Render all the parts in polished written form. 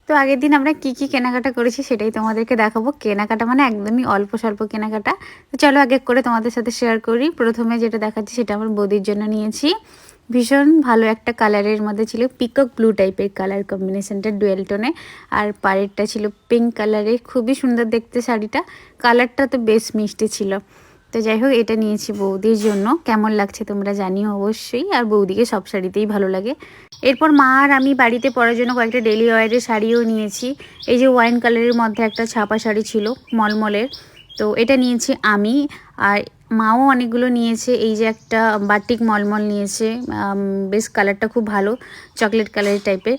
তো আগের দিন আমরা কি কেনাকাটা করেছি সেটাই তোমাদেরকে দেখাবো। কেনাকাটা মানে একদমই অল্প স্বল্প কেনাকাটা। তো চলো এক এক করে তোমাদের সাথে শেয়ার করি। প্রথমে যেটা দেখাচ্ছি সেটা আমার বৌদির জন্য নিয়েছি। ভীষণ ভালো একটা কালারের মধ্যে ছিল, পিকক ব্লু টাইপের কালার কম্বিনেশনটা, ডুয়েল টোনে। আর পাড়েরটা ছিল পিঙ্ক কালারের, খুবই সুন্দর দেখতে শাড়িটা। কালারটা তো বেশ মিষ্টি ছিল। তো যাই হোক, এটা নিয়েছি বৌদির জন্য। কেমন লাগছে তোমরা জানিও অবশ্যই। আর বৌদিকে সব শাড়িতেই ভালো লাগে। এরপর মা আর আমি বাড়িতে পরার জন্য কয়েকটা ডেলি ওয়ারের শাড়িও নিয়েছি। এই যে ওয়াইন কালারের মধ্যে একটা ছাপা শাড়ি ছিল মলমলের, তো এটা নিয়েছি আমি। আর মাও অনেকগুলো নিয়েছে। এই যে একটা বাটিক মলমল নিয়েছে, বেশ কালারটা খুব ভালো, চকলেট কালার টাইপের,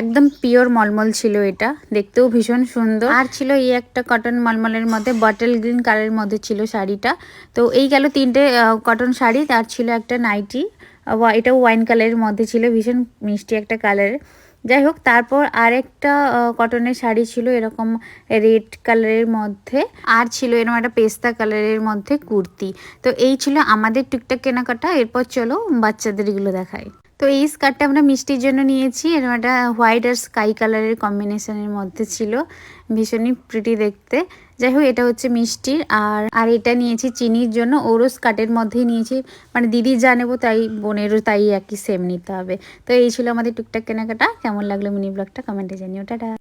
একদম পিওর মলমল ছিল এটা, দেখতেও ভীষণ সুন্দর। আর ছিল এই একটা কটন মলমলের মধ্যে বটল গ্রিন কালারের মধ্যে ছিল শাড়িটা। তো এই গেল তিনটে কটন শাড়ি। তার ছিল একটা নাইটি, এটাও ওয়াইন কালারের মধ্যে ছিল, ভীষণ মিষ্টি একটা কালারের। যাই হোক, তারপর আরেকটা কটনের শাড়ি ছিল এরকম রেড কালারের মধ্যে, আর ছিল এরকম একটা পেস্তা কালারের মধ্যে কুর্তি। তো এই ছিল আমাদের টুকটাক কেনাকাটা। এরপর চলো বাচ্চাদের এগুলো দেখাই। তো এই স্কার্টটা আমরা মিষ্টির জন্য নিয়েছি। এরকম একটা হোয়াইট আর স্কাই কালারের কম্বিনেশনের মধ্যে ছিল, ভীষণই প্রিটি দেখতে। যাই হোক, এটা হচ্ছে মিষ্টির। আর এটা নিয়েছি চিনির জন্য, ওরও স্কার্টের মধ্যেই নিয়েছি, মানে দিদি যা নেবো তাই বোনেরও তাই একই সেম নিতে হবে। তো এই ছিল আমাদের টুকটাক কেনাকাটা। কেমন লাগলো মিনি ব্লগটা কমেন্টে জানিও। টাটা।